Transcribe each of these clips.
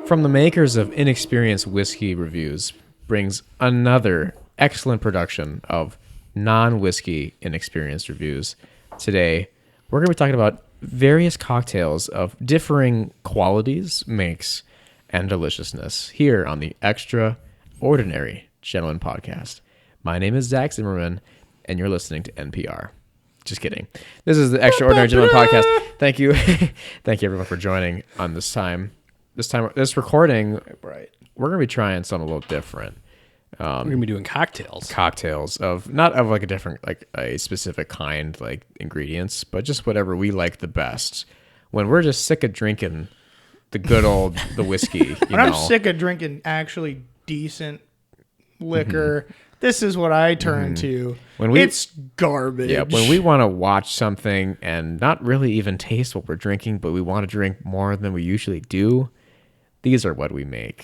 From the makers of Inexperienced Whiskey Reviews brings another excellent production of non-whiskey Inexperienced Reviews. Today, we're going to be talking about various cocktails of differing qualities, makes, and deliciousness here on the Extraordinary Gentleman Podcast. My name is Zach Zimmerman, and you're listening to NPR. Just kidding. This is the Extraordinary Gentleman Podcast. Thank you. Thank you, everyone, for joining on this recording, right? We're gonna be trying something a little different. We're gonna be doing cocktails of not of like a different, like a specific kind, like ingredients, but just whatever we like the best. When we're just sick of drinking the good old the whiskey, I'm sick of drinking actually decent liquor. This is what I turn to. It's garbage. Yeah, when we want to watch something and not really even taste what we're drinking, but we want to drink more than we usually do. These are what we make.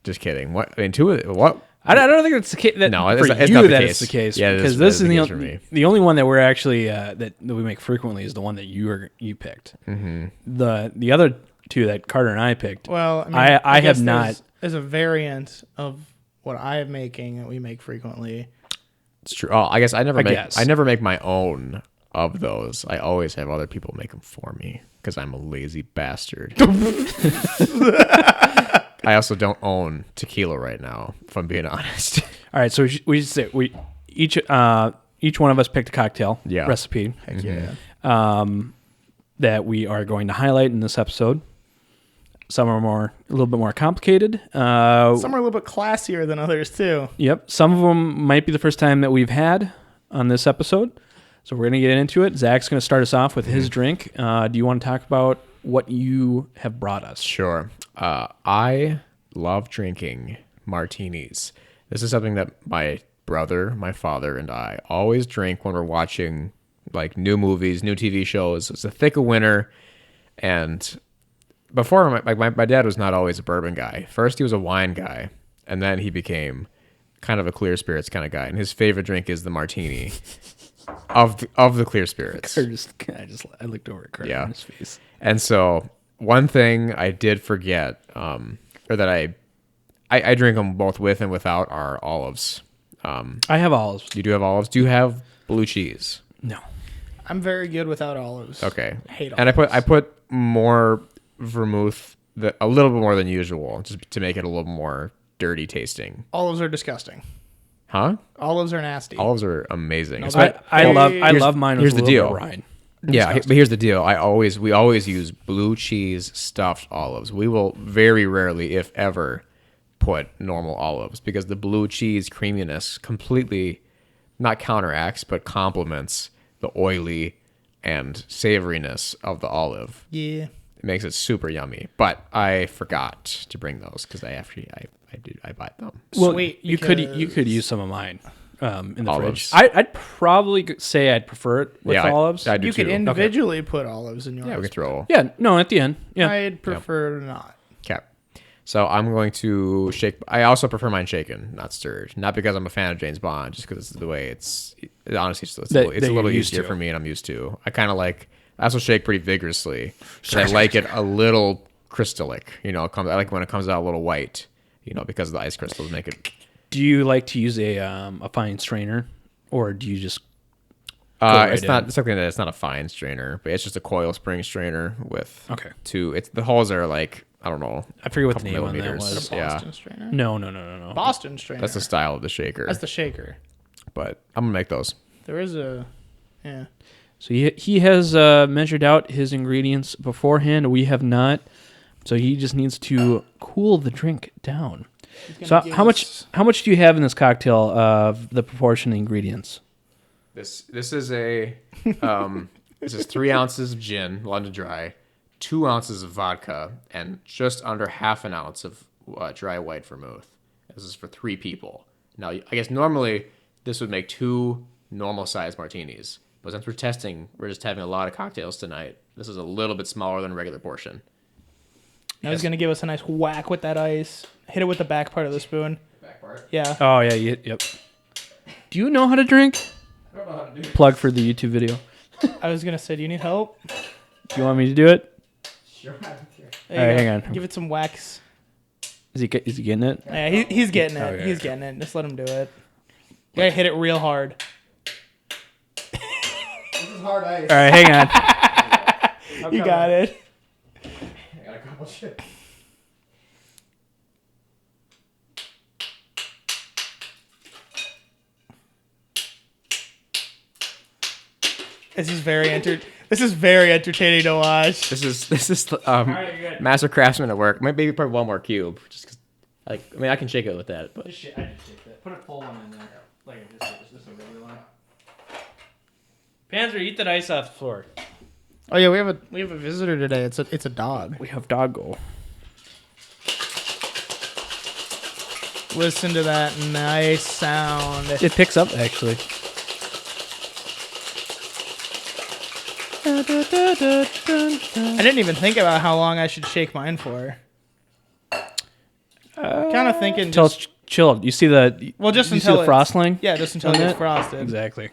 Just kidding. What? I mean, what? I don't think it's the case. No, it's not the case. It's the case. Yeah, because this is the only one that we're actually that we make frequently is the one that you picked. Mm-hmm. The other two that Carter and I picked. Well, I have not. As a variant of what I am making that we make frequently. It's true. Oh, I guess I never make my own of those. I always have other people make them for me because I'm a lazy bastard. I also don't own tequila right now, if I'm being honest. All right, so we should say each one of us picked a cocktail recipe. Heck yeah. That we are going to highlight in this episode. Some are a little bit more complicated. Some are a little bit classier than others too. Yep. Some of them might be the first time that we've had on this episode. So we're going to get into it. Zach's going to start us off with his drink. Do you want to talk about what you have brought us? Sure. I love drinking martinis. This is something that my brother, my father, and I always drink when we're watching like new movies, new TV shows. It's the thick of winter, and before, my dad was not always a bourbon guy. First, he was a wine guy, and then he became kind of a clear spirits kind of guy. And his favorite drink is the martini of the clear spirits. I looked over at Carter on his face. And so one thing I did forget, or that I drink them both with and without, are olives. I have olives. You do have olives? Do you have blue cheese? No. I'm very good without olives. Okay. I hate olives. And I put more vermouth, a little bit more than usual, just to make it a little more dirty tasting. Olives are disgusting. Huh? Olives are nasty. Olives are amazing. No, I love mine. Here's the deal. Rind. Yeah, but here's the deal. We always use blue cheese stuffed olives. We will very rarely, if ever, put normal olives because the blue cheese creaminess completely not counteracts but complements the oily and savoriness of the olive. Yeah. It makes it super yummy. But I forgot to bring those because I bought them. Well, Sweet, you could use some of mine in the olives. fridge. I'd probably say I'd prefer it with olives. I do you too. could individually put olives in yours. Yeah, we could throw. Yeah, no, at the end. Yeah, I'd prefer not. Okay. So I'm going to shake. I also prefer mine shaken, not stirred. Not because I'm a fan of James Bond, just because it's the way honestly, it's a little easier for me and I'm used to. I also shake pretty vigorously because I like it a little crystallic. I like when it comes out a little white, because the ice crystals make it. Do you like to use a fine strainer, or do you just? It's not a fine strainer, but it's just a coil spring strainer with two. The holes are like, I don't know. I forget what the name on that was. Boston strainer? No. Boston strainer. That's the style of the shaker. That's the shaker. But I'm gonna make those. There is a, yeah. So he has measured out his ingredients beforehand. We have not. So he just needs to cool the drink down. So how much do you have in this cocktail of the proportion of ingredients? This is a This is 3 ounces of gin, London Dry, 2 ounces of vodka, and just under half an ounce of dry white vermouth. This is for 3 people. Now, I guess normally this would make 2 normal-sized martinis. But since we're testing, we're just having a lot of cocktails tonight. This is a little bit smaller than a regular portion. Now he's going to give us a nice whack with that ice. Hit it with the back part of the spoon. Back part? Yeah. Oh, yeah. Yep. Do you know how to drink? I don't know how to do it. Plug for the YouTube video. I was going to say, do you need help? Do you want me to do it? Sure. There All you right, go. hang on. Give it some wax. Is he getting it? Yeah, he's getting it. Okay. He's getting it. Just let him do it. You gotta hit it real hard. This is hard ice. All right, hang on. You got it. I got a couple shit. This is very entertaining to watch. This is you're good. Master Craftsman at work. Maybe probably one more cube, just 'cause, I mean, I can shake it with that, but I just shake that. Put a full one in there. Like just a regular one. Panzer, eat that ice off the floor. Oh yeah, we have a visitor today. It's a dog. We have doggo. Listen to that nice sound. It picks up, actually. I didn't even think about how long I should shake mine for. Kind of thinking Until just, it's chilled. You see the... well, just you see until the it's- frost line? Yeah, just until on it gets that? frosted. Exactly.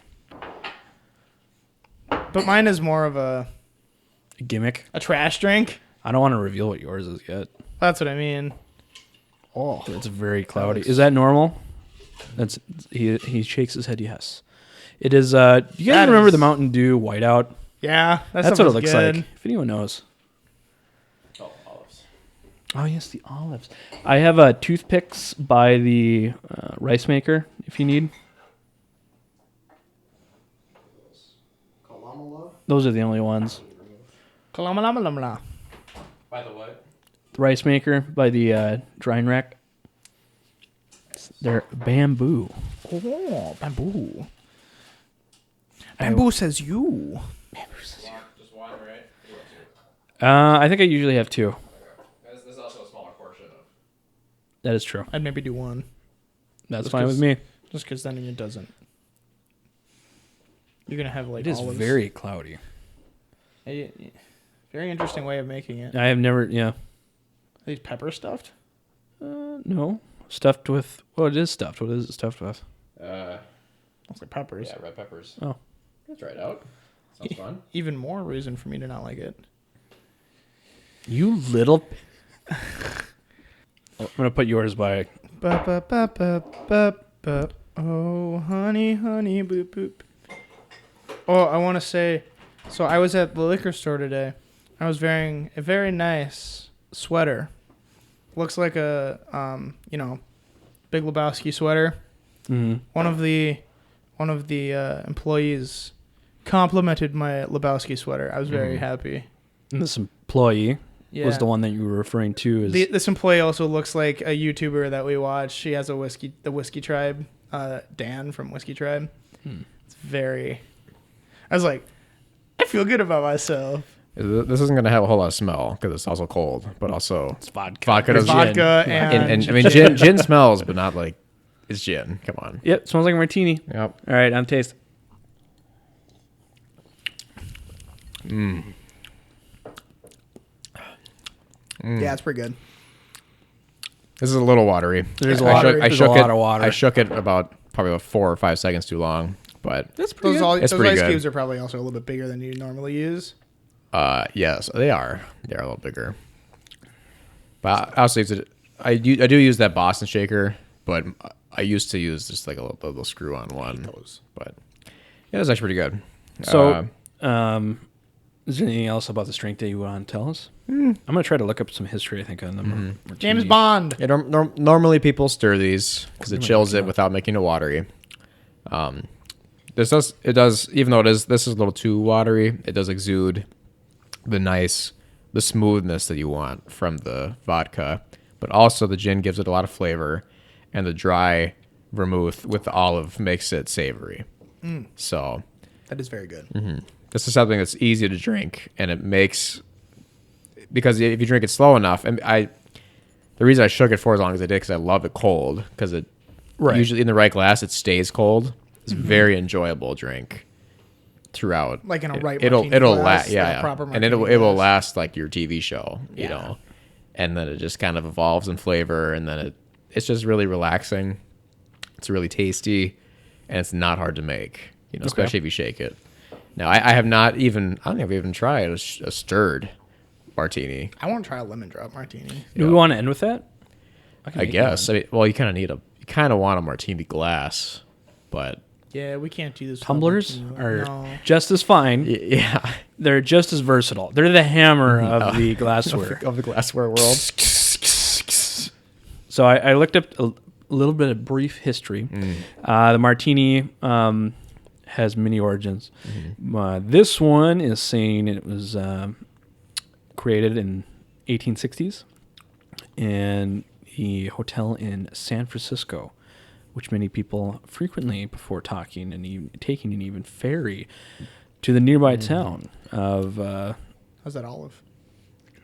But mine is more of a A gimmick. trash drink. I don't want to reveal what yours is yet. That's what I mean. Oh, it's very cloudy. looks- Is that normal? That's he shakes his head. Yes, it is. You That guys remember is- the Mountain Dew whiteout? Yeah, That's what it looks good. like. If anyone knows. oh, olives. Oh yes, the olives. I have toothpicks by the rice maker. If you need, those are the only ones. Kalama-lama-lama-la. By the way, The rice maker by the drying rack. They're bamboo. Oh, bamboo. Bamboo says you. just one, right? I think I usually have 2. This is also a smaller portion of. That is true. I'd maybe do one, That's Just fine 'cause- with me. just because then it doesn't. You're gonna have like It is olives. very cloudy. Very interesting way of making it. I have never. Yeah. Are these pepper stuffed? No. Stuffed with. Well, it is stuffed. What is it stuffed with? Looks like peppers. Yeah, red peppers. Oh. Let's try it out. Sounds fun. Even more reason for me to not like it. You little. Oh, I'm gonna put yours by. Ba, ba, ba, ba, ba, ba. Oh, honey, honey, boop, boop. Oh, I want to say, so I was at the liquor store today. I was wearing a very nice sweater. Looks like a, Big Lebowski sweater. Mm-hmm. One of the employees complimented my Lebowski sweater. I was very happy. And this employee Yeah. was the one that you were referring to. As This employee also looks like a YouTuber that we watch. She has the Whiskey Tribe, Dan from Whiskey Tribe. It's very. I was like, I feel good about myself. This isn't gonna have a whole lot of smell because it's also cold, but also it's vodka. vodka There's doesn't. vodka And and I mean, gin smells, but not like it's gin. Come on. Yep, smells like a martini. Yep. All right, on taste. yeah, it's pretty good. This is a little watery. There's a I lot. shook- I There's shook a it. lot of water. I shook it about probably 4 or 5 seconds too long, but That's pretty Those, good. It's those pretty ice good. cubes are probably also a little bit bigger than you normally use. yes, they are. They are a little bigger. But I also use it. I do use that Boston shaker, but I used to use just like a little screw-on one. But yeah, it's actually pretty good. So, is there anything else about this drink that you want to tell us? I'm gonna try to look up some history. I think on them. James Bond. Yeah, normally people stir these because it chills it without making it watery. This does even though this is a little too watery, it does exude the smoothness that you want from the vodka, but also the gin gives it a lot of flavor, and the dry vermouth with the olive makes it savory. So That is very good. this is something that's easy to drink, and it makes, because if you drink it slow enough, and the reason I shook it for as long as I did, because I love it cold, because it usually in the right glass it stays cold. It's a very enjoyable drink throughout. Like in a right it'll martini glass, last, like yeah, a proper and it martini will glass. last like your TV show, you Yeah. know, and then it just kind of evolves in flavor, and then it's just really relaxing. It's really tasty, and it's not hard to make, you know, especially if you shake it. Now, I have not even, I don't think I've even tried a stirred martini. I want to try a lemon drop martini. Do we want to end with that? can I make guess. one. I mean, well, you kind of want a martini glass, but Yeah, we can't do this. without Tumblers martini. are No. just as fine. yeah, They're just as versatile. They're the hammer of the glassware. of the glassware world. So I looked up a little bit of brief history. The martini has many origins. This one is saying it was created in 1860s in a hotel in San Francisco, which many people frequently before talking and even taking an even ferry to the nearby town of How's that olive?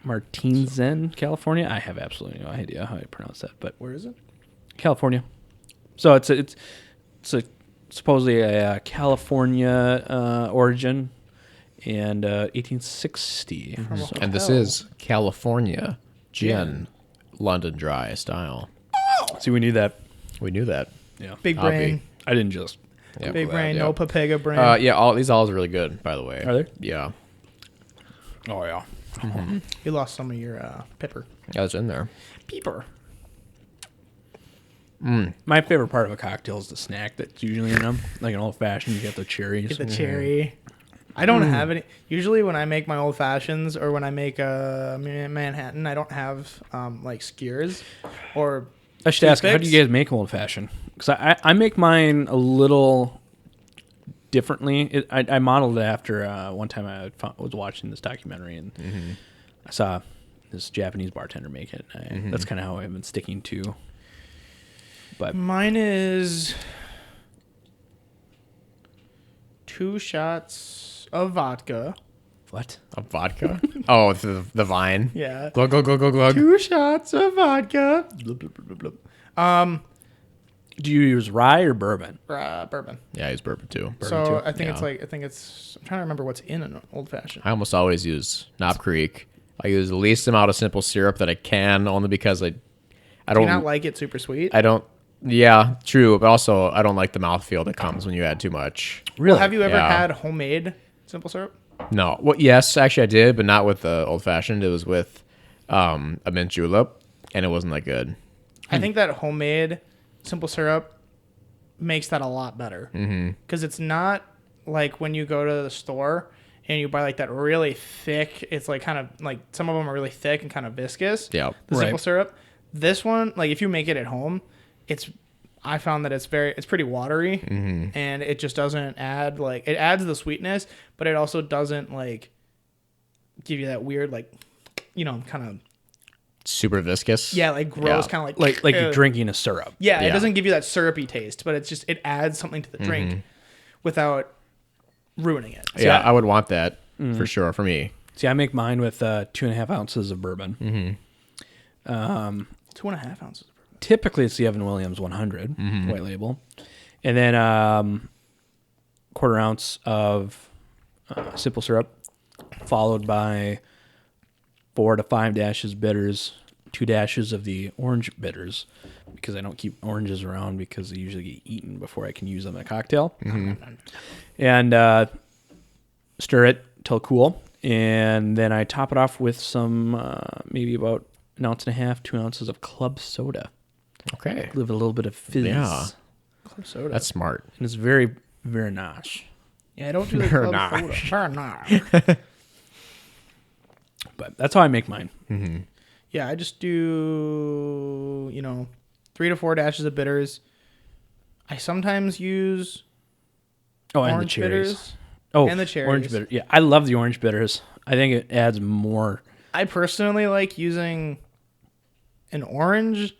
Martinez, California. I have absolutely no idea how I pronounce that, but Where is it? California. So it's a supposedly a California origin, and 1860. So- And this is California gin, London dry style. See, we knew that. We knew that. Yeah, Big I'll brain. be. I didn't just. Yeah, Big glad, brain, yeah. no Papega brain. Yeah, these olives are really good, by the way. Are they? Yeah. Oh yeah. You lost some of your pepper. Yeah, it's in there. Pepper. My favorite part of a cocktail is the snack that's usually in them, like an old fashioned. You get the cherries. Get the cherry. I don't have any. Usually, when I make my old fashions or when I make a Manhattan, I don't have like skewers or. I should ask, how do toothpicks. you guys make old fashioned? Because I make mine a little differently. I modeled it after one time I was watching this documentary and I saw this Japanese bartender make it. And that's kind of how I've been sticking to. But Mine is 2 shots of vodka. what? A vodka? Oh, the vine. Yeah. Glug, glug, glug, glug, glug. 2 shots of vodka. Blub, blub, blub, blub, blub. Do you use rye or bourbon? Bourbon. Yeah, I use bourbon too. So too? I think Yeah. it's like I'm trying to remember what's in an old fashioned. I almost always use Knob Creek. I use the least amount of simple syrup that I can, only because I Do don't you not like it super sweet? I don't. Yeah, true, but also I don't like the mouthfeel that comes when you add too much. Really? Well, have you ever Yeah. had homemade simple syrup? No, well, yes, actually I did, but not with the old fashioned. It was with a mint julep, and it wasn't that good. I think that homemade simple syrup makes that a lot better because it's not like when you go to the store and you buy like that really thick. It's like kind of like some of them are really thick and kind of viscous. Yeah. the Right. simple syrup. This one, like if you make it at home, I found that it's pretty watery and it just doesn't add like it adds the sweetness, but it also doesn't like give you that weird like kind of Super viscous. like gross Yeah. kind of like you're uh, drinking a syrup. Yeah, it Yeah. doesn't give you that syrupy taste, but it adds something to the drink without ruining it. Yeah, I would want that for sure for me. See, I make mine with 2.5 ounces of bourbon. 2.5 ounces. Typically, it's the Evan Williams 100 white label, and then 1/4 ounce of simple syrup, followed by 4 to 5 dashes bitters, 2 dashes of the orange bitters, because I don't keep oranges around because they usually get eaten before I can use them in a cocktail. And stir it till cool, and then I top it off with some maybe about 1.5 ounces, 2 ounces of club soda. Okay. Give it a little bit of fizz. Yeah. Club soda. That's smart. And it's very, very nice. Yeah, I don't do the Very club nice. soda. Very nice. But that's how I make mine. Yeah, I just do 3 to 4 dashes of bitters. I sometimes use Oh, and the orange cherries. bitters. Oh, and the cherries. Orange bitter. Yeah, I love the orange bitters. I think it adds more. I personally like using an orange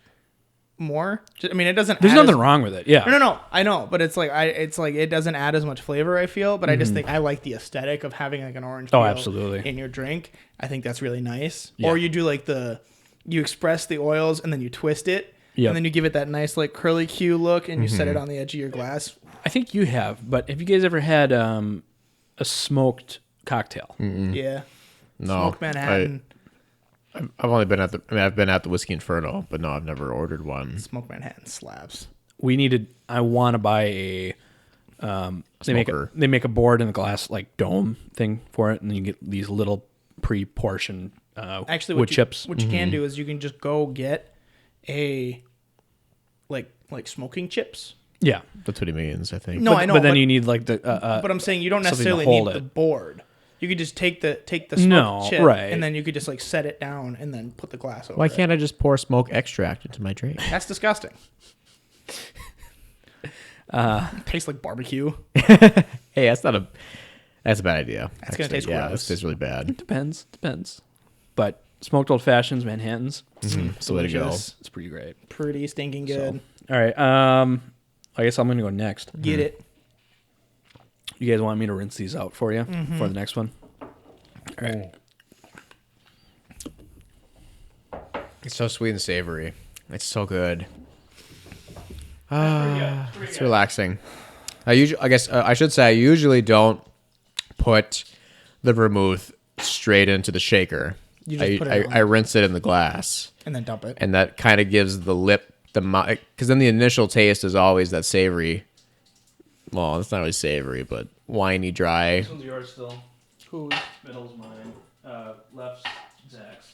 more. I mean, it doesn't. There's add nothing as, wrong with it. Yeah. No. I know, but it's like it doesn't add as much flavor. I feel, but I just think I like the aesthetic of having like an orange. Oh, peel absolutely. In your drink, I think that's really nice. Yeah. Or you do like you express the oils and then you twist it, Yep. and then you give it that nice like curly Q look, and you set it on the edge of your glass. I think you have, but have you guys ever had a smoked cocktail? Yeah. No, Smoked Manhattan. I've only been I've been at the Whiskey Inferno, but no, I've never ordered one. Smoked Manhattan slaps. I want to buy a. They Smoker. make a board in a glass like dome thing for it, and then you get these little pre-portioned Actually, wood chips. What you can do is you can just go get a like smoking chips. Yeah. That's what he means, I think. No, I know. But then you need like the. But I'm saying you don't something to necessarily hold need the it. board. You could just take the smoked No, chip, right. and then you could just like set it down and then put the glass over. Why it. can't I just pour smoke extract into my drink? That's disgusting. Tastes like barbecue. Hey, that's a bad idea. That's gonna taste Yeah, gross. this tastes really bad. Depends. But smoked old fashions, Manhattans, So way to go. Delicious. it's pretty great. Pretty stinking good. All right. I guess I'm gonna go next. Get it. You guys want me to rinse these out for you for the next one? All right. It's so sweet and savory. It's so good. It's relaxing. I guess I should say I usually don't put the vermouth straight into the shaker. You just put it on. I rinse it in the glass, And then dump it. and that kind of gives the lip because then the initial taste is always that savory. Well, it's not really savory, but winey, dry. This one's yours still. Who's? Middle's mine. Left's Zach's.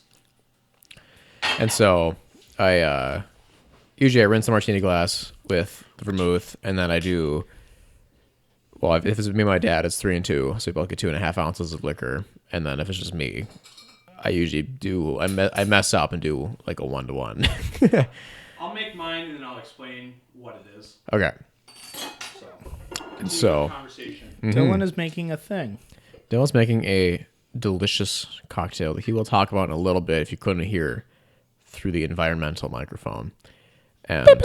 And so I usually I rinse the martini glass with the vermouth, and then I do. Well, if it's me and my dad, it's 3 and 2, so we both get 2.5 ounces of liquor. And then if it's just me, I usually do. I mess up and do like a 1-to-1. I'll make mine and then I'll explain what it is. Okay. So Conversation. Dylan is making a thing. Dylan's making a delicious cocktail that he will talk about in a little bit if you couldn't hear through the environmental microphone. And I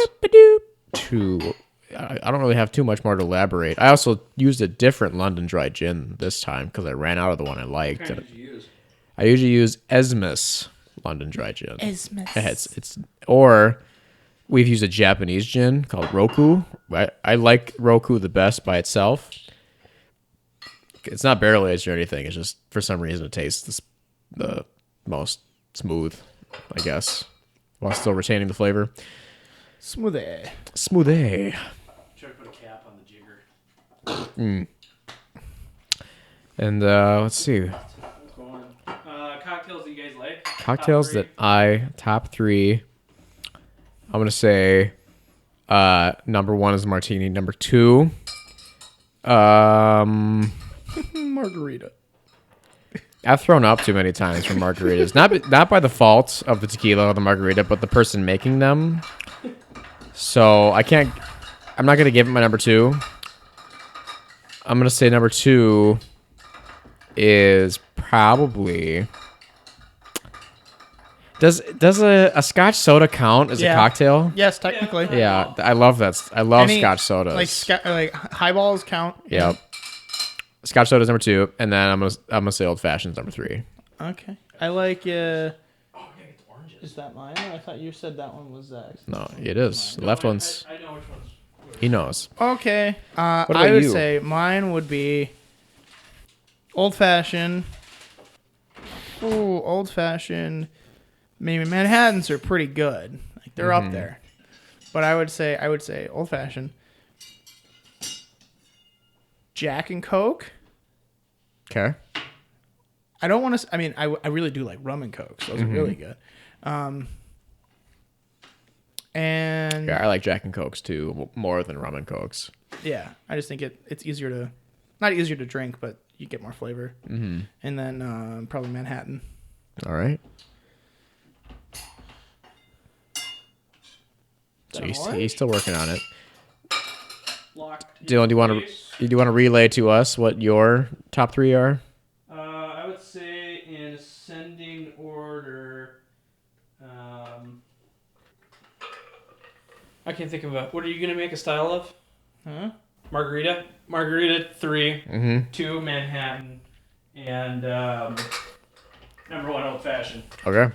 don't really have too much more to elaborate. I also used a different London Dry gin this time because I ran out of the one I liked. What did you use? I usually use Esmus London Dry gin. Esmus. It's or we've used a Japanese gin called Roku. I like Roku the best by itself. It's not barrel aged or anything. It's just for some reason it tastes the most smooth, I guess, while still retaining the flavor. Smoothie. Smoothie. Try to put a cap on the jigger. And let's see. Cocktails that you guys like? Cocktails that top 3. I'm gonna say number 1 is martini. Number 2, Margarita. I've thrown up too many times for margaritas. Not by the fault of the tequila or the margarita, but the person making them. So I'm not gonna give it my number 2. I'm gonna say number 2 is probably. Does a Scotch soda count as a Yeah. cocktail? Yes, technically. Yeah, I love that. I love Any- Scotch sodas. Like highballs count. Yep. Scotch soda's number 2, and then I'm gonna say old fashioned's number 3. Okay. I like. Is that mine? I thought you said that one was Zach's. No, it is. The left one's I know which one's. he knows. Okay. about I would you? say mine would be old fashioned. Ooh, old fashioned. Maybe Manhattans are pretty good. Like they're up there. But I would say old fashioned. Jack and Coke. Okay. I don't want to. I mean, I really do like rum and Cokes. Those are really good. And Yeah, I like Jack and Cokes too, more than rum and Cokes. yeah, I just think it's easier to, not easier to drink, but you get more flavor. Mm-hmm. And then probably Manhattan. All right. So he's still working on it. Locked. Dylan, do you want to relay to us what your top 3 are? I would say in ascending order. I can't think of what are you gonna make a style of? Huh? Margarita 3, Mm-hmm. 2 Manhattan, and number 1 old fashioned. Okay.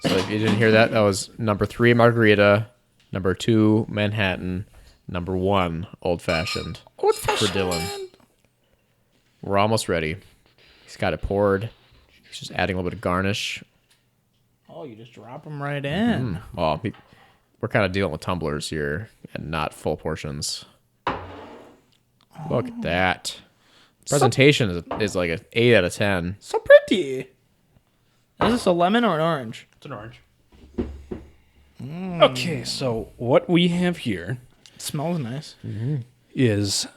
So if you didn't hear that, that was number 3 margarita, number 2 Manhattan, number 1 old fashioned for Dylan. We're almost ready. He's got it poured. He's just adding a little bit of garnish. Oh, you just drop them right in. Well, we're kind of dealing with tumblers here and not full portions. Look at that. Presentation is like an 8 out of 10. So pretty. Is this a lemon or an orange? It's an orange. Okay, so what we have here It smells nice. is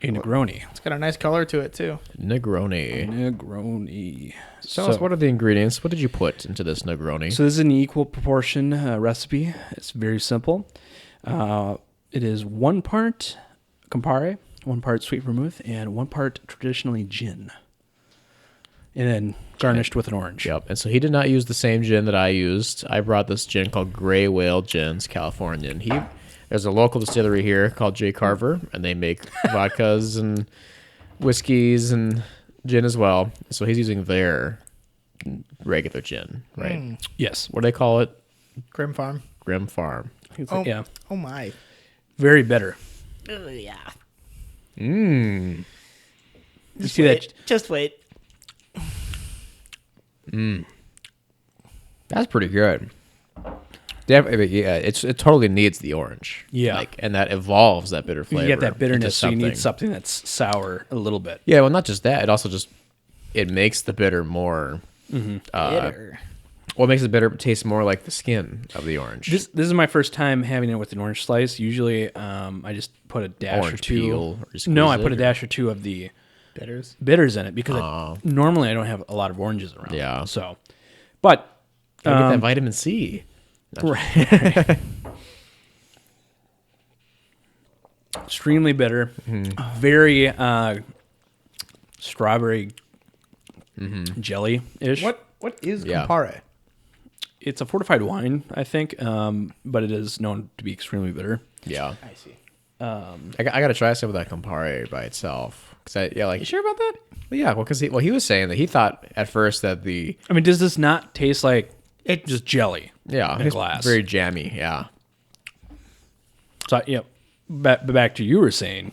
a Negroni. It's got a nice color to it too. Negroni. Negroni. Tell us, what are the ingredients? What did you put into this Negroni? So this is an equal proportion recipe. It's very simple. It is 1 part Campari, 1 part sweet vermouth, and 1 part traditionally gin. And then garnished with an orange. Yep. And so he did not use the same gin that I used. I brought this gin called Gray Whale Gins, Californian. There's a local distillery here called J. Carver, and they make vodkas and whiskeys and gin as well. So he's using their regular gin, right? Yes. What do they call it? Grim Farm. Grim Farm. Yeah. Oh my. Very bitter. Oh yeah. Mmm. You see that? Just wait. That's pretty good. Definitely, yeah. It totally needs the orange. Yeah. And that evolves that bitter flavor. You get that bitterness, into so you need something that's sour a little bit. Yeah, well, not just that. It also it makes the bitter more. Bitter. What makes the bitter taste more like the skin of the orange? This is my first time having it with an orange slice. Usually, I just put a dash Orange or two. peel, or you No, squeeze I put it, a dash or two of the Bitters. bitters in it because normally I don't have a lot of oranges around. Yeah. So, but Gotta get that vitamin C. right. Extremely bitter, very strawberry jelly ish. What is Yeah. Campari? It's a fortified wine, I think, but it is known to be extremely bitter. Yeah. I see. I got to try some of that Campari by itself. You sure about that? Because he was saying that he thought at first that I mean, does this not taste like It just jelly? in a it's glass. very jammy. Yeah. So yeah, back to you were saying.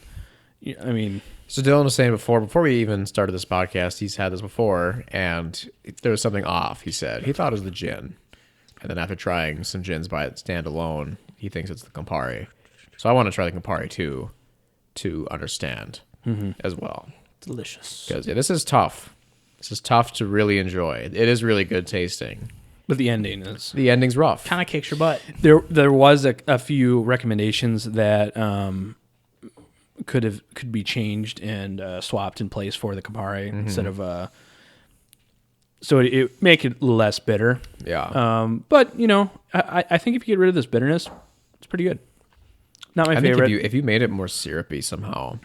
I mean, So Dylan was saying before we even started this podcast, he's had this before, and there was something off. He said he thought it was the gin, and then after trying some gins by it standalone, he thinks it's the Campari. So I want to try the Campari too, to understand as well. Delicious. Because this is tough. This is tough to really enjoy. It is really good tasting. but the ending is The ending's rough. Kind of kicks your butt. there was a few recommendations that could be changed and swapped in place for the Campari instead of so it make it less bitter. Yeah. But I think if you get rid of this bitterness, it's pretty good. Not my I think favorite. if you made it more syrupy somehow,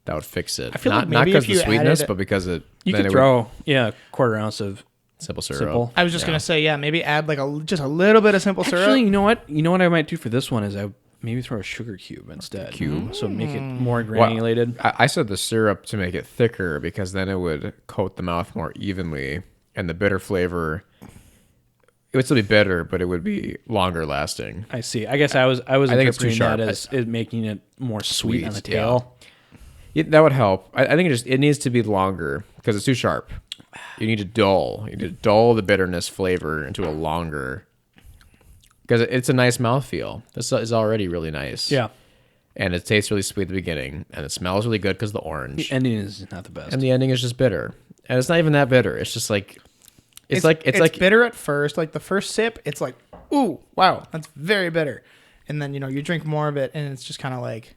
that would fix it. I feel not like maybe because if of the you sweetness, added- but because you then could it throw a quarter ounce of would, simple syrup. simple. I was just gonna say, yeah, maybe add like just a little bit of simple syrup. Actually, you know what? You know what I might do for this one is I maybe throw a sugar cube instead. Cube? So make it more Well, granulated. I said the syrup to make it thicker because then it would coat the mouth more evenly, and the bitter flavor. It would still be bitter, but it would be longer lasting. I see. I guess I was I think it's too interpreting that sharp. as making it more sweet on the Sweet, tail. Yeah, that would help. I think it needs to be longer because it's too sharp. You need to dull the bitterness flavor into a longer, because it's a nice mouthfeel. This is already really nice. Yeah. And it tastes really sweet at the beginning, and it smells really good because the orange. The ending is not the best. And the ending is just bitter, and it's not even that bitter. It's just like it's like bitter at first. Like the first sip, it's like, ooh, wow, that's very bitter. And then you drink more of it, and it's just kind of like,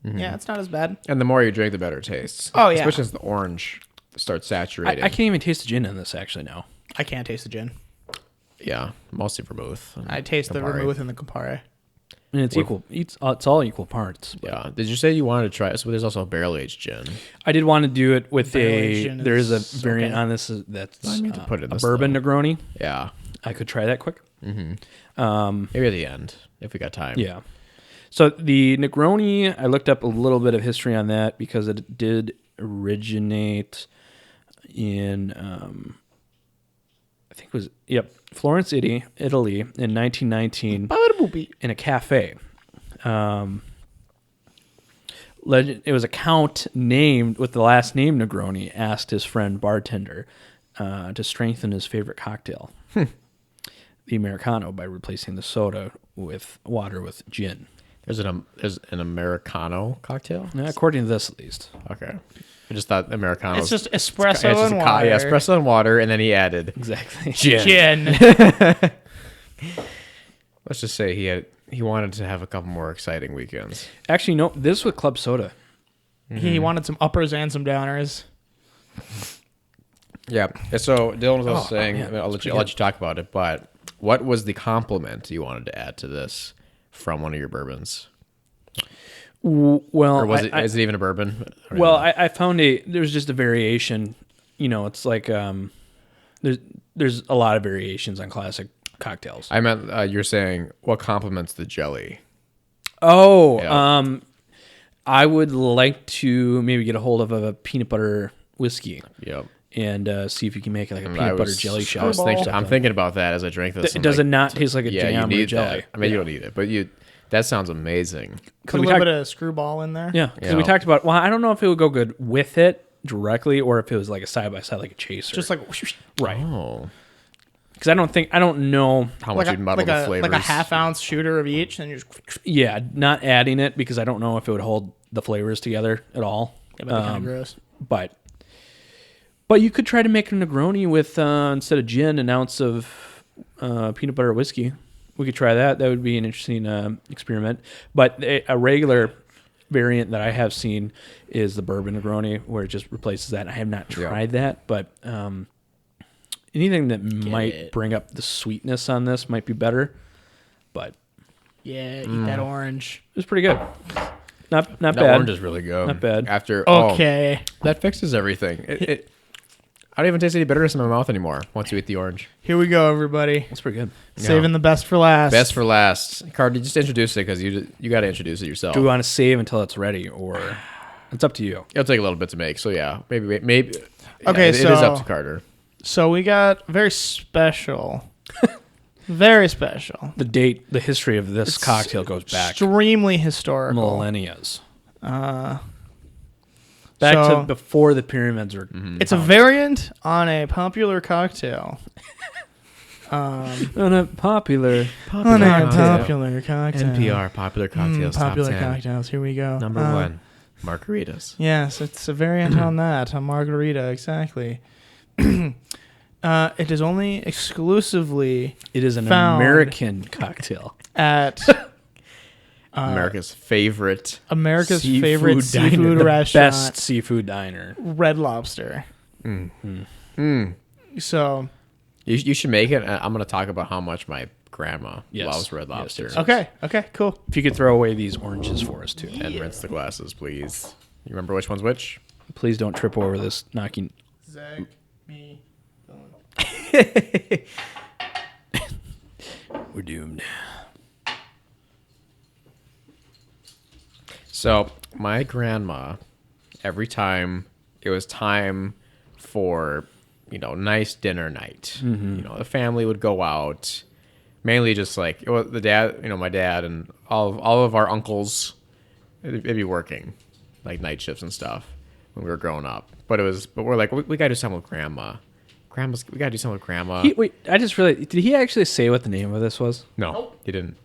yeah, it's not as bad. and the more you drink, the better it tastes. Oh, yeah. Especially as the orange starts saturating. I can't even taste the gin in this actually now. I can't taste the gin. Yeah, mostly vermouth. and I taste the Campari. vermouth and the Campari. And it's equal. It's all equul parts. Yeah. Did you say you wanted to try it? So there's also a barrel aged gin. I did want to do it with Barrel-aged there is a gin is variant okay. on this that's I need to put it in a this, bourbon Negroni. Yeah. I could try that quick. Maybe at the end if we got time. Yeah. So the Negroni, I looked up a little bit of history on that because it did originate in, I think it was, Florence, Italy in 1919 in a cafe. It was a count named with the last name Negroni asked his friend bartender to strengthen his favorite cocktail, the Americano, by replacing the soda with water with gin. There's an Americano cocktail? According to this, at least. Okay. I just thought Americano. It's just espresso it's just and water. Yeah, espresso and water, and then he added Exactly. gin. Gin. Let's just say he wanted to have a couple more exciting weekends. Actually, no. This was club soda. He wanted some uppers and some downers. Yeah. So Dylan was also saying, yeah, I'll let you talk about it, but what was the compliment you wanted to add to this from one of your bourbons? Well, Or was is it even a bourbon? I found there's just a variation. It's like there's a lot of variations on classic cocktails. I meant you're saying what complements the jelly? Oh, Yeah. I would like to maybe get a hold of a peanut butter whiskey Yep. and see if you can make like a I peanut butter was- jelly I shot. was I'm thinking about that as I drink this. I'm Does like, it not taste like a yeah, you jam or need jelly? that. I mean, you don't need it, but that sounds amazing. Put a we little talked- bit of screwball in there. Yeah, because Yeah. we talked about. Well, I don't know if it would go good with it directly or if it was like a side by side, like a chaser. Just like right. Oh. Because I don't know. How much you'd muddle the flavors. like a half-ounce shooter of each, and you just Yeah, not adding it because I don't know if it would hold the flavors together at all. kind of gross. But you could try to make a Negroni with instead of gin, an ounce of peanut butter whiskey. We could try that. That would be an interesting experiment. But a regular variant that I have seen is the bourbon Negroni, where it just replaces that. I have not tried that, but anything that might bring up the sweetness on this might be better. But Yeah, eat that orange. it was pretty good. Not That bad. orange is really good. Not bad. Okay. That fixes everything. I don't even taste any bitterness in my mouth anymore once you eat the orange. Here we go, everybody. That's pretty good. Saving the best for last. Best for last. Cardi, just introduce it because you got to introduce it yourself. Do we want to save until it's ready, or it's up to you? It'll take a little bit to make, so yeah, maybe. Yeah, Okay, it is so- up to Carter. So we got very special. Very special. The history of this cocktail goes back Extremely historical. millennias. Uh, Back so- to before the pyramids were. It's a variant on a popular cocktail. On a popular. On a cocktail. popular cocktail. NPR popular cocktails Popular top 10. cocktails. Here we go. Number one, margaritas. Yes, it's a variant on that, on margarita, exactly. It is only exclusively It is an Found. American cocktail. at America's favorite. America's Seafood favorite diner. seafood The restaurant, best seafood diner. Red Lobster. So, You should make it. I'm going to talk about how much my grandma Yes. loves Red Yes, Lobster. yes. okay, cool. If you could throw away these oranges for us too, And rinse the glasses, please. You remember which one's which? please don't trip over this knocking. Zach, me, We're doomed. So my grandma, every time it was time for, nice dinner night, the family would go out, mainly just like it was the dad, my dad and all of our uncles, it'd be working like night shifts and stuff when we were growing up. But we're like, we gotta do something with grandma. We gotta do something with grandma. Wait, I just realized. Did he actually say what the name of this was? No, he didn't.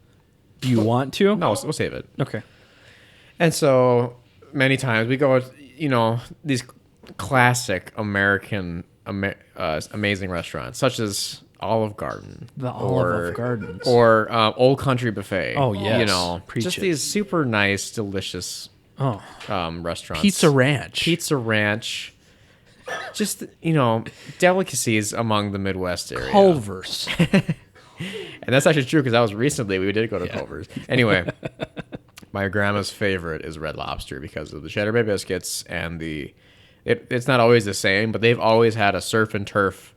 Do you want to? No, we'll save it. Okay. And so many times we go, these classic American amazing restaurants, such as Olive Garden, The Olive Gardens. or Old Country Buffet. Oh, yes. Preach just it. these super nice, delicious Oh, restaurants. Pizza Ranch. Pizza Ranch. Just delicacies among the Midwest area. Culver's. And that's actually true because that was recently we did go to Culver's. Anyway, my grandma's favorite is Red Lobster because of the Cheddar Bay biscuits and it's not always the same, but they've always had a surf and turf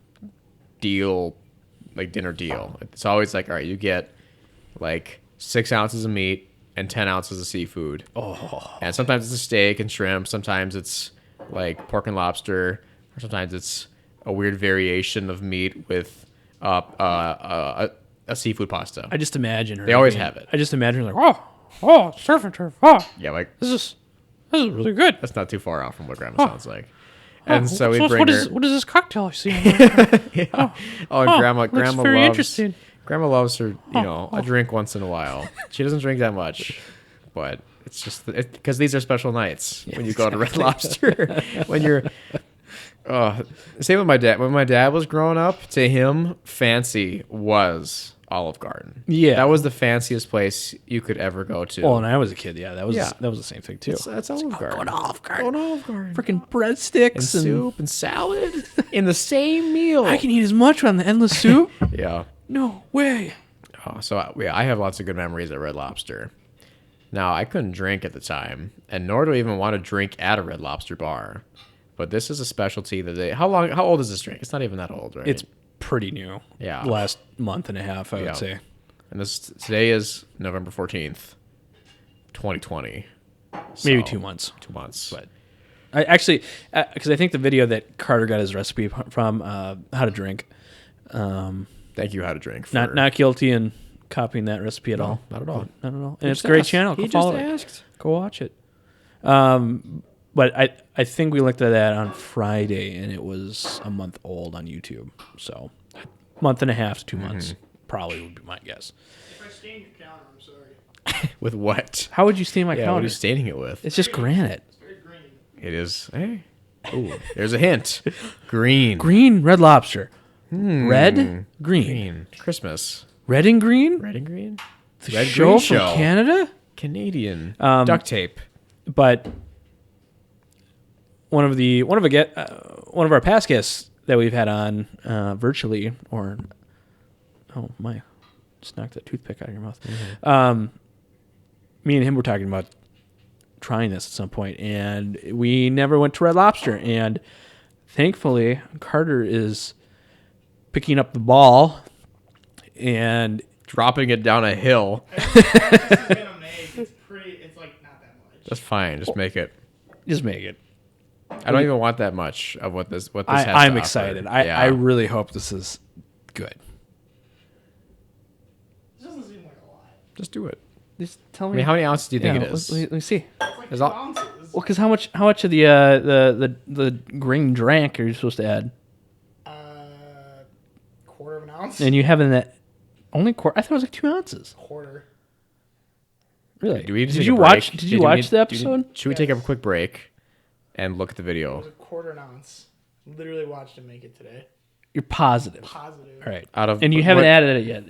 deal like dinner deal. It's always like, all right, you get like 6 ounces of meat and 10 ounces of seafood. Oh, And sometimes it's a steak and shrimp. Sometimes it's like pork and lobster. Or sometimes it's a weird variation of meat with a seafood pasta. I just imagine her. They always have it. I just imagine her like, oh, surf and turf. Oh, Yeah, like this is really good. that's not too far off from what Grandma sounds like. And so we what bring her. is this cocktail I see? In there? Yeah. Oh, and Grandma looks very loves. interesting. Grandma loves her, a drink once in a while. She doesn't drink that much, but it's just because these are special nights when you go to Red Lobster. When you're, same with my dad. When my dad was growing up, to him, fancy was Olive Garden. Yeah. that was the fanciest place you could ever go to. Well, when I was a kid, that was Yeah. the same thing too. That's Olive Garden. Going to Olive Garden. Going to Olive Garden. Freaking breadsticks And soup and salad in the same meal. I can eat as much on the endless soup. Yeah. No way. Oh, so I have lots of good memories at Red Lobster. Now, I couldn't drink at the time, and nor do I even want to drink at a Red Lobster bar. But this is a specialty that they. How old is this drink? It's not even that old, right? It's pretty new. Yeah. The last month and a half, I Yeah. would say. And today is November 14th, 2020. Maybe So, 2 months. 2 months. But I actually, because I think the video that Carter got his recipe from, How to Drink, Thank you, How to Drink. not guilty in copying that recipe at all. not at all. Not at all. He And it's a just great asked. channel. He Go just follow it. asked. Go watch it. But I think we looked at that on Friday, and it was a month old on YouTube. So, month and a half to 2 months probably would be my guess. If I stain your counter, I'm sorry. With what? How would you stain my Yeah, what are counter? you staining it with? It's just granite. It's very green. It is. Hey. Ooh, there's a hint. Green. Green, Red Lobster. Red, green. Green. Christmas. Red and green? Red and green. The Red show Green from Show. Canada? Canadian. Duct tape. But one of our past guests that we've had on virtually, or just knocked that toothpick out of your mouth. Me and him were talking about trying this at some point, and we never went to Red Lobster. And thankfully, Carter is picking up the ball and Dropping it down a hill. It's gonna make. It's pretty. It's like not that much. That's fine. Just make it. just make it. I don't even want that much of what this has to I'm offer. excited. Yeah. I really hope this is good. It doesn't seem like a lot. Just do it. Just tell I me. mean, how many ounces do you think it is? Let me see. It's like There's 2 all- ounces. Well, because how much of the green drank are you supposed to add? Quarter of an ounce. And you have in that only quarter. I thought it was like 2 ounces. Quarter. Really? Do we need to Did take you a break? watch? Did you watch the episode? Should we take a Yes. quick break and look at the It video? was a quarter an ounce. Literally watched him make it today. You're positive. Positive. All right. Out of And you what- haven't added it yet.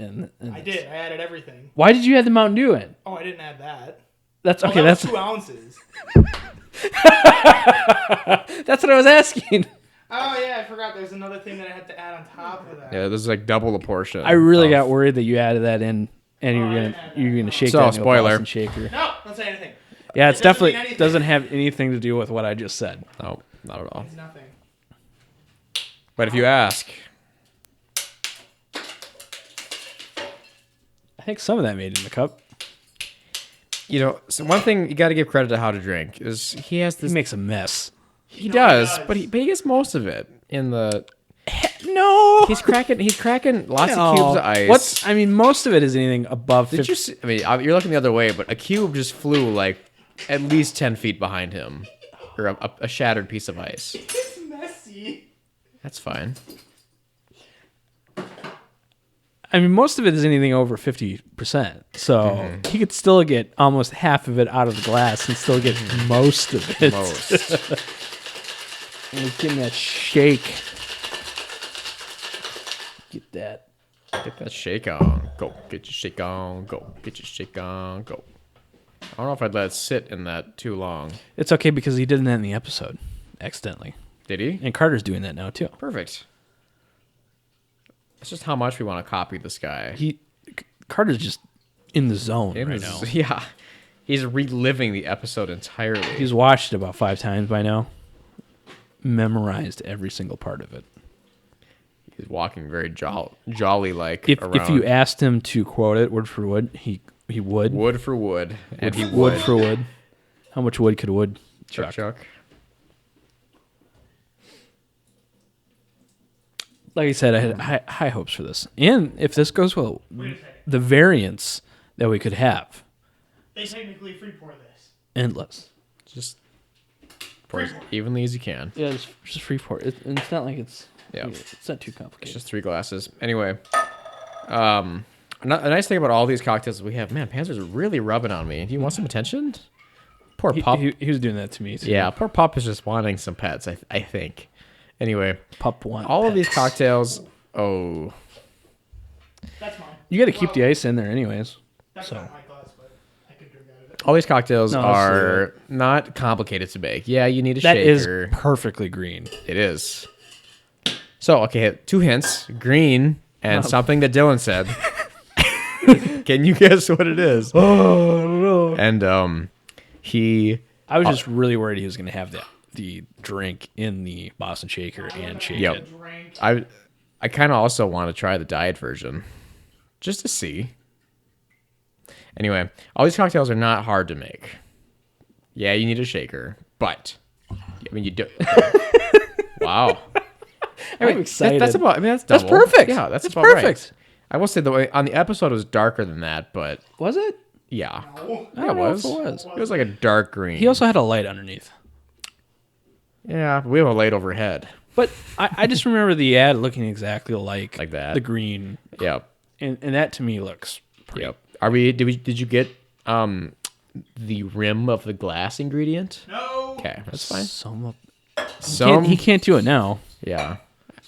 I did. I added everything. Why did you add the Mountain Dew in? Oh, I didn't add that. That's Oh, okay. that was That's 2 ounces. that's what I was asking. Oh yeah, I forgot. There's another thing that I had to add on top of that. Yeah, this is like double the portion. I really of- got worried that you added that in, and Oh, I didn't add that. you're gonna shake So, that spoiler. Boston shaker. No, don't say anything. Yeah, It it's doesn't definitely mean anything. doesn't have anything to do with what I just said. No, not at all. It's nothing. But if you ask, I think some of that made it in the cup. so one thing you got to give credit to How to Drink is he has He this. makes a mess. He No, does, he does. but he gets most of it in the. No, He's cracking lots of cubes of ice. I mean, most of it is anything above Did 50. you see, I mean, you're looking the other way, but a cube just flew like at least 10 feet behind him, or a shattered piece of ice. It's messy. That's fine. I mean, most of it is anything over 50%. So he could still get almost half of it out of the glass and still get most of it. Most. And he's getting that shake. Get that. Get that shake on. Go. Get your shake on. Go. Get your shake on. Go. I don't know if I'd let it sit in that too long. It's okay because he did that in the episode accidentally. Did he? And Carter's doing that now too. Perfect. It's just how much we want to copy this guy. Carter's just in the zone right now. Yeah. He's reliving the episode entirely. He's watched it about 5 times by now. Memorized every single part of it. He's walking very jolly like If around. you asked him to quote it word for wood, he would. Wood for wood, and he Wood would. for wood. How much wood could wood chuck? Chuck. Like I said, I had high hopes for this. And if this goes well, the variants that we could have, They technically free pour this. endless. Just pour as evenly as you can. Yeah, just free pour. And it's not like it's Yeah. it's not too It's complicated. just 3 glasses. Anyway, a nice thing about all these cocktails we have, man, Panzer's really rubbing on me. Do you want some attention? Poor Pup. He was doing that to me too. Yeah, poor Pup is just wanting some pets, I think. Anyway, Pup one. all of these cocktails. Oh, That's mine. You got to keep the ice in there, anyways. That's So. not my glass, but I could drink out of it. all these cocktails No, are not complicated to make. Yeah, you need a That is shaker. perfectly green. It is. So, okay, 2 hints: green and something that Dylan said. Can you guess what it is? Oh, I don't know. And he. I was just really worried he was going to have the drink in the Boston Shaker and shake Yep. it. Drink. I kind of also want to try the diet version, just to see. Anyway, all these cocktails are not hard to make. Yeah, you need a shaker, but I mean you do. Wow, I'm excited. That's about. I mean that's That's double. perfect. Yeah, that's about perfect. right. I will say the way on the episode it was darker than that, but Was it? yeah, No. yeah, it don't know was. if it was. It was like a dark green. He also had a light underneath. yeah, we have a light overhead. But I just remember the ad looking exactly like that. the green, Yep, and that to me looks pretty. yep. Did you get the rim of the glass ingredient? No. Okay, that's fine. Some he can't do it now. Yeah.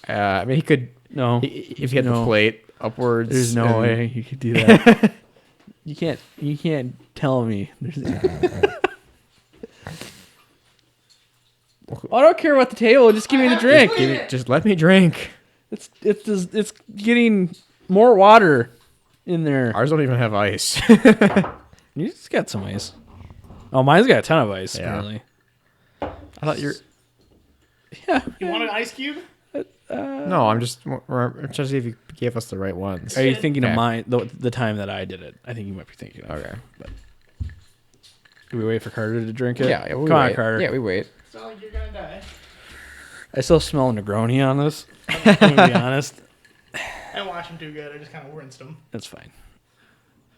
I mean, he could. No, If he had the No. plate upwards. there's no and- way you could do that. You can't tell me. I don't care about the table. Just give me the drink. Just let me drink. It's getting more water in there. Ours don't even have ice. You just got some ice. Oh, mine's got a ton of ice. Yeah. Apparently. I thought you're. Yeah. You want an ice cube? No, I'm just trying to see if you gave us the right ones. Are you thinking Okay. of mine? The time that I did it. I think you might be thinking of. Okay. Do we wait for Carter to drink it? Yeah, we Come on, wait. Carter. Yeah, we wait. It's not like you're gonna die. I still smell Negroni on this. I'm gonna be honest. I didn't watch him too good. I just kind of rinsed him. That's fine.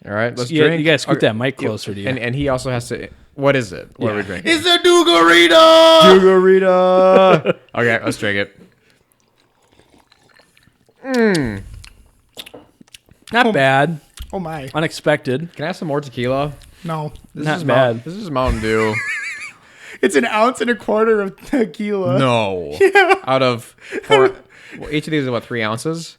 All right, let's Yeah, drink. you gotta scoot Okay. that mic closer to you. And he also has to. What is it? What are we Yeah. drinking? It's a Dugarita. Dugarita. Okay, let's drink it. Not bad. Oh my. Unexpected. Can I have some more tequila? No. This Not is bad. This is Mountain Dew. It's an ounce and a quarter of tequila. No. Out of 4. Well, each of these is what, 3 ounces?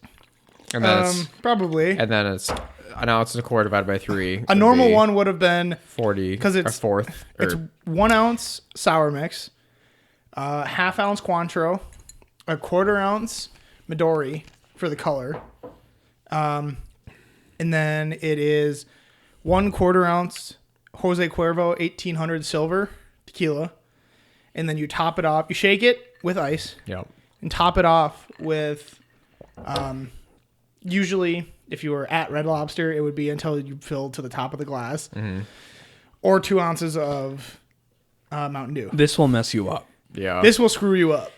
And then Probably. it's an ounce and a quarter divided by 3. A normal one would have been 40 'Cause a it's- fourth. it's 1 ounce sour mix, half ounce Cointreau, a quarter ounce Midori for the color, and then it is 1/4 ounce Jose Cuervo 1800 silver tequila, and then you top it off. You shake it with ice Yep. and top it off with, usually if you were at Red Lobster, it would be until you filled to the top of the glass, or 2 ounces of Mountain Dew. This will mess you up. Yeah. This will screw you up.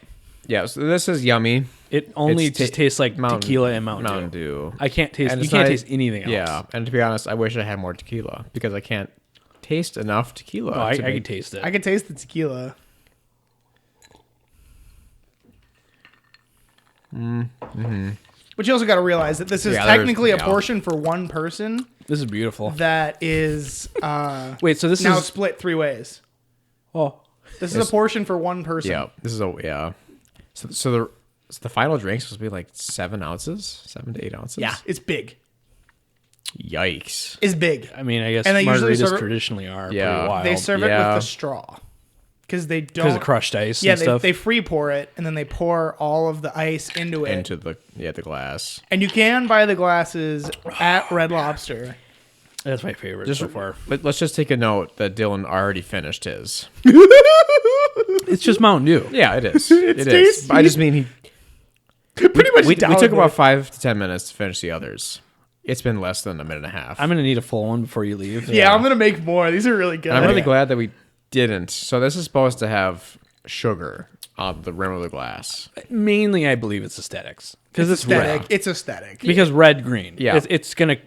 Yeah, so this is yummy. It only It's just tastes like Mountain- tequila and Mountain, Mountain Dew. Dew. I can't taste. And You it's can't not- taste anything else. Yeah, and to be honest, I wish I had more tequila because I can't taste enough tequila. Oh, I to can make- taste it. I can taste the tequila. But you also got to realize that this is Yeah, there's- technically a yeah. portion for one person This is beautiful. that is Wait, so this now is split 3 ways. oh This is a portion for one person. Yeah, this is a So the final drink's supposed to be like 7 ounces, 7 to 8 ounces. Yeah, it's big. Yikes. It's big. I mean, I guess And they usually margaritas serve it- traditionally are Yeah. pretty wild. They serve it yeah. with the straw because they because don't. of crushed ice Yeah, and stuff. they free pour it and then they pour all of the ice into it. Into the glass. And you can buy the glasses at Red Lobster. That's my favorite so far. Let's just take a note that Dylan already finished his. It's just Mountain Dew. Yeah, it is. It is. tasty. But I just mean Pretty much. We downed took it. about 5 to 10 minutes to finish the others. It's been less than a minute and a half. I'm gonna need a full one before you leave. Yeah, I'm gonna make more. These are really good. And I'm really glad that we didn't. So this is supposed to have sugar on the rim of the glass. Mainly, I believe it's aesthetics because it's aesthetic. red. It's aesthetic. Because red green. Yeah. It's gonna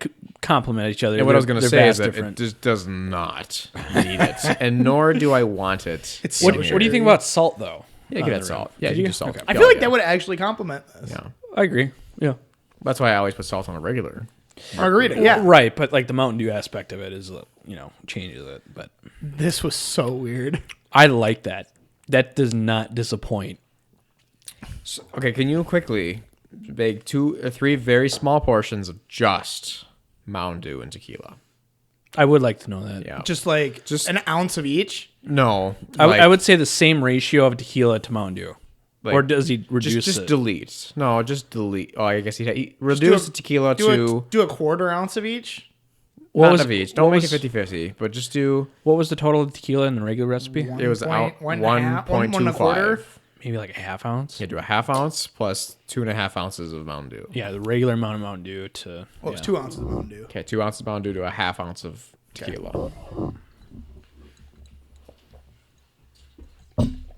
complement each other. And what I was going to They're say is vast that it just does not need it, and nor do I want it. It's in What, so here. what do you think about salt though? Yeah, you on can the add rim? salt. Yeah, Could you you? can do salt. Okay. I feel like that would actually complement this. Yeah, I agree. Yeah. that's why I always put salt on a regular. Margarita. Yeah. Right, but like the Mountain Dew aspect of it is, changes it. But This was so weird. I like that. That does not disappoint. So, okay, can you quickly make 2 or 3 very small portions of just Mountain Dew and tequila? I would like to know that. Yeah. Just an ounce of each. No. I would say the same ratio of tequila to Mountain Dew. Like, or does he reduce just it? delete. No, just delete. Oh, I guess he reduce the tequila to Do a quarter ounce of each. What not was- of each. Don't what make was- it 50-50, but just do. What was the total of tequila in the regular recipe? It was out one and a half, one and a quarter. 1.25. Maybe like a half ounce. Yeah, do a half ounce plus 2.5 ounces of Mountain Dew. Yeah, the regular amount of Mountain Dew to. Well, it's yeah. 2 ounces of Mountain Dew. Okay, 2 ounces of Mountain Dew to a half ounce of tequila.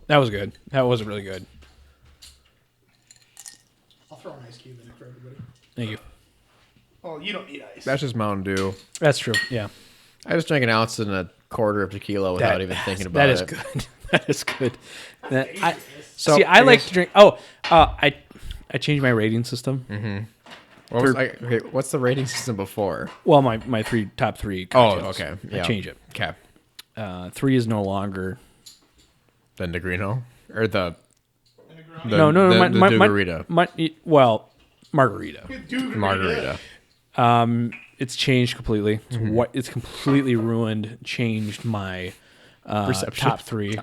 That was good. That was really good. I'll throw an ice cube in it for everybody. Thank you. Oh, you don't need ice. That's just Mountain Dew. That's true. Yeah. I just drank an ounce and a quarter of tequila without even thinking about that it. is good. That is good. I I like guess- to drink. Oh, I changed my rating system. What's the rating system before? Well, my top three. Cocktails. okay. I Yeah. change it. Okay. 3 is no longer. The Negrino? Or the No. the My Dugarita. margarita. Margarita. It's changed completely. Mm-hmm. It's completely ruined. Changed my Perception. top three.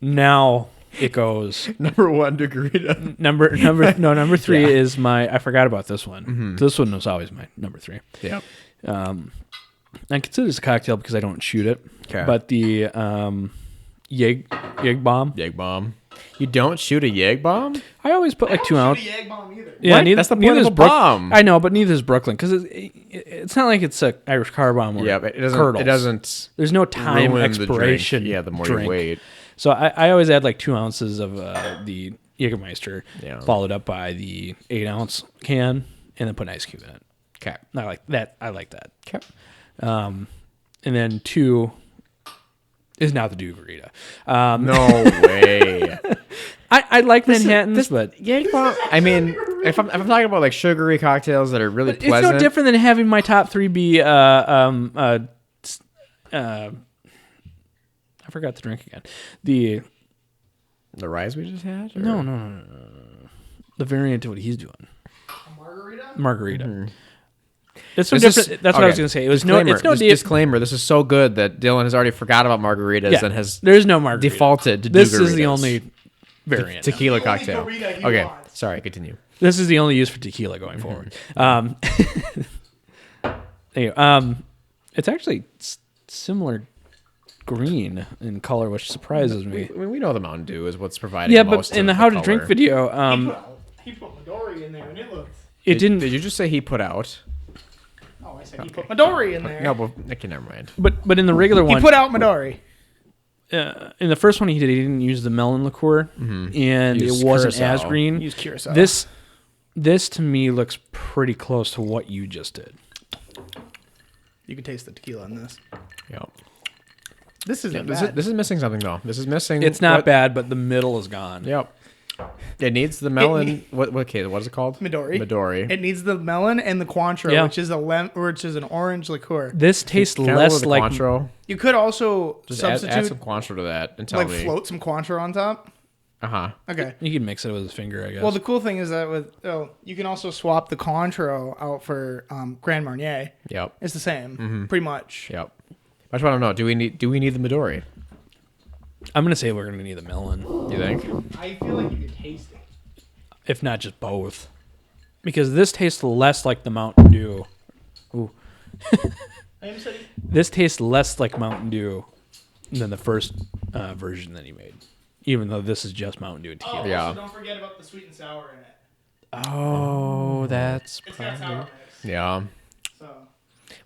Now it goes Number 1 Dugarita. number 3 Yeah. is my. I forgot about this one. Mm-hmm. This one was always my number 3. Yeah. I consider this a cocktail because I don't shoot it. 'Kay. But the Yeg bomb. Yeg bomb. You don't shoot a Yeg bomb? I always put like 2 ounce. Shoot a egg bomb either. Yeah, What? That's the point of is a bomb. I know, but neither is Brooklyn because it's not like it's a Irish car bomb. Or Yeah, but it doesn't. curdles. It doesn't. There's no time ruin the drink. expiration. Yeah, the more drink. you wait. So I always add like 2 ounces of the Jägermeister, Yeah. followed up by the 8 ounce can, and then put an ice cube in it. Okay. I like that. I like that. Okay. And then 2 is now the Dugarita. No way. I like Manhattans, but Yeg bomb. I mean, if I'm talking about like sugary cocktails that are really it's pleasant, no different than having my top 3 be I forgot the drink again. The the rise we just had. Or? no. The variant of what he's doing. Margarita. It's no This is- different. That's what I was okay. going to say. It was Disclaimer, It's no this di- disclaimer. This is so good that Dylan has already forgot about margaritas Yeah, and has there's no margarita. defaulted to This is the Dugaritas. only variant. tequila The only cocktail. Dorita he Okay, wants. sorry. Continue. This is the only use for tequila going forward. Anyway, it's actually similar green in color, which surprises me. I mean, we know the Mountain Dew is what's providing. Yeah, most but in of the How to color. Drink video, He put Midori in there and it looked. it didn't. Did you just say he put out? Oh, I said he put Midori in there. No, but okay, never mind. But in the regular He one, put out Midori. in the first one he didn't use the melon liqueur, and He it used wasn't Curacao. as green. Use Curacao. This to me looks pretty close to what you just did. You can taste the tequila in this. Yep. This isn't This bad. is missing something though. This is missing. It's not what- bad, but the middle is gone. Yep. It needs the melon. What is it called? Midori. Midori. It needs the melon and the Cointreau, Yeah. which is an orange liqueur. This tastes Can I less roll the like Cointreau? You could also Just add substitute, some Cointreau to that and tell like me. float some Cointreau on top. Uh-huh. Okay. You can mix it with his finger, I guess. Well, the cool thing is that you can also swap the Cointreau out for Grand Marnier. Yep. It's the same, pretty much. Yep. I just want to know, do we need the Midori? I'm gonna say we're gonna need the melon, You think? I feel like you can taste it. if not just both, because this tastes less like the Mountain Dew. Ooh, this tastes less like Mountain Dew than the first version that he made. Even though this is just Mountain Dew and tequila. Yeah. Also don't forget about the sweet and sour in it. Oh, that's It's got probably. sour mix. Yeah. So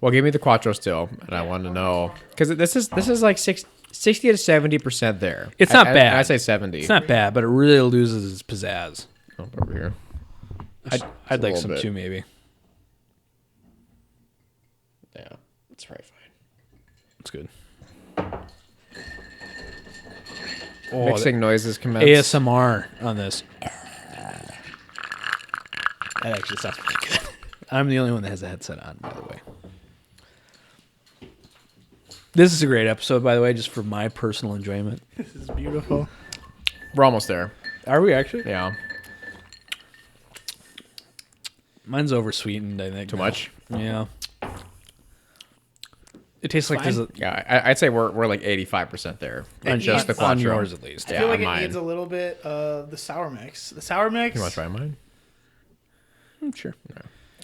Well, give me the Quattro still, and I want to know because this is like 60 to 70% there. It's not bad. I say 70. It's not bad, but it really loses its pizzazz. Oh, over here. I'd like little some bit. too, maybe. Yeah, it's probably fine. It's good. Mixing noises commence. ASMR on this. That actually sounds pretty good. I'm the only one that has a headset on, by the way. This is a great episode, by the way, just for my personal enjoyment. this is beautiful. We're almost there. Are we actually? Yeah. Mine's oversweetened, I think. Too now. much? Yeah. It tastes like there's a, Yeah, I'd say we're like 85% there. on, Just the on Quattro. yours at least. I Yeah, feel like on it mine. needs a little bit of the sour mix. The sour mix. You want to try mine? Sure.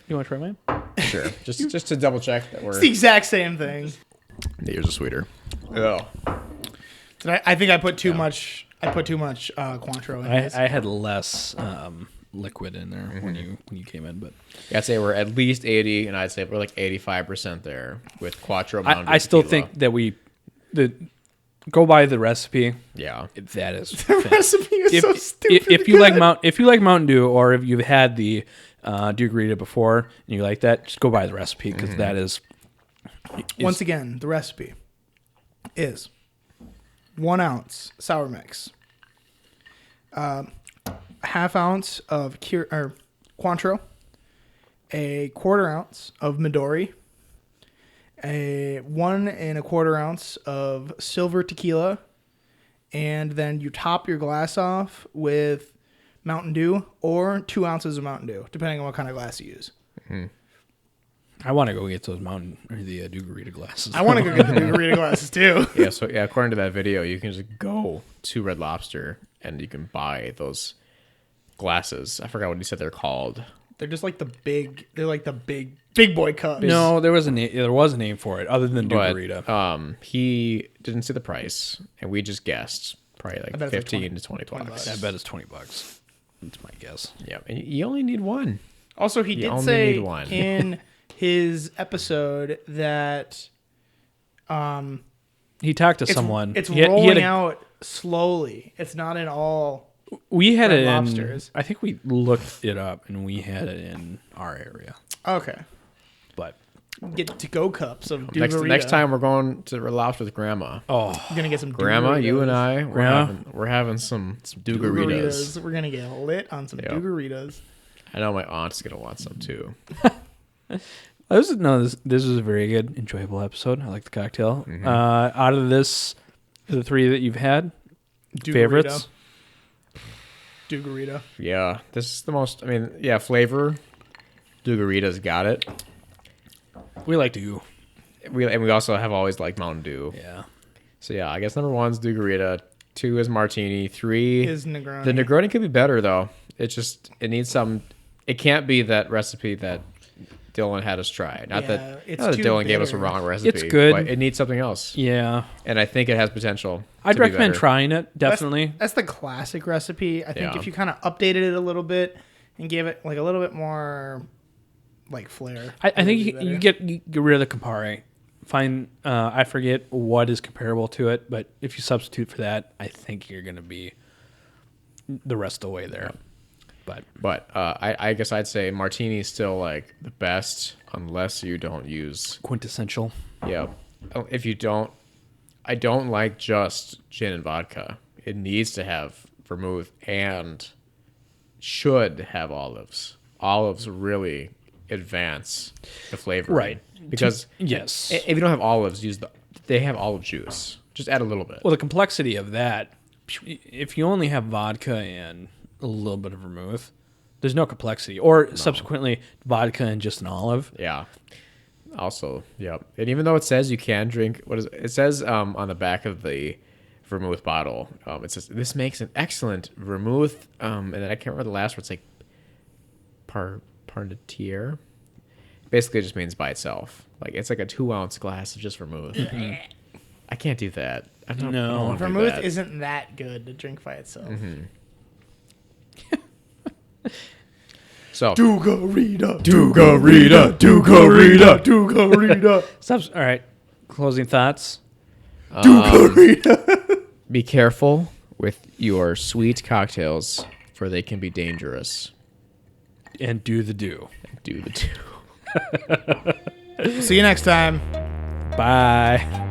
You want to try mine? Sure. just to double check that It's the we're. exact same thing. Yours is sweeter. Oh. I think I put too much. I put too much Cointreau in this. I had less liquid in there when you came in, but Yeah, I'd say we're at least 80, and I'd say we're like 85% there with Quattro. Mountain Dew I still tequila. think that go by the recipe. Yeah. That is the recipe is so stupid. if you like Mountain Dew, or if you've had the Dugarita before and you like that, just go by the recipe because that is Once again, the recipe is 1 ounce sour mix, half ounce of Cointreau, a 1/4 ounce of Midori, a 1 1/4 ounce of silver tequila, and then you top your glass off with Mountain Dew or 2 ounces of Mountain Dew, depending on what kind of glass you use. I want to go get those the Dugarita glasses. I want to go get the Dugarita glasses too. Yeah, so yeah, according to that video, you can just go to Red Lobster and you can buy those glasses. I forgot what he said they're called. They're just like the big boy cups. No, there was a name for it other than But Dugarita. he didn't see the price, and we just guessed probably I like bet it's like 15 to 20 $20. bucks. I bet it's $20. That's my guess. Yeah, and you only need one. Also, he You did only say need one. in his episode that He talked to it's, someone. It's He had rolling a- out slowly. It's not in all. We had Red it in. Lobsters. I think we looked it up and we had it in our area. Okay, But get to go cups of Next Dugarita. time we're going to Red Lobster with Grandma. oh, I'm gonna get some Grandma, you and I, Grandma? we're having some Dugaritas. We're gonna get lit on some Yeah. Dugaritas. I know my aunt's gonna want some too. this was a very good, enjoyable episode. I like the cocktail. Out of the 3 that you've had, Dugarita. favorites? Dugarita. Yeah, this is the most. I mean, yeah, flavor. Dugarita's got it. We like to. We also have always liked Mountain Dew. Yeah. So yeah, I guess number 1's Dugarita, 2 is Martini, 3 Is Negroni. the Negroni could be better though. It needs some. It can't be that recipe that Dylan had us try. Not Yeah, that, it's not that too Dylan gave us a bitter. wrong recipe. It's good. But it needs something else, Yeah. and I think it has potential. I'd to be recommend better. trying it, definitely. That's the classic recipe. I think Yeah. if you kind of updated it a little bit and gave it like a little bit more like flair. I it think would you be get better. you get rid of the Campari. Find I forget what is comparable to it, but if you substitute for that, I think you're going to be the rest of the way there. But I guess I'd say Martini's still like the best unless you don't use. quintessential. Yeah, if you don't, I don't like just gin and vodka. It needs to have vermouth and should have olives. Olives really advance the flavor, Right. Because Yes. if you don't have olives, they have olive juice. Just add a little bit. Well, the complexity of that, if you only have vodka and a little bit of vermouth, there's no complexity. Or subsequently, vodka and just an olive. Yeah. Also, yep. And even though it says you can drink, it says on the back of the vermouth bottle, it says this makes an excellent vermouth. And then I can't remember the last word. It's like parnatier. Basically, it just means by itself. Like it's like a 2-ounce glass of just vermouth. I can't do that. I don't wanna do Vermouth that. isn't that good to drink by itself. So, Dugarita. Dugarita, Dugarita, Dugarita. All right. Closing thoughts. Dugarita. be careful with your sweet cocktails, for they can be dangerous. And do the do. Do the two. See you next time. Bye.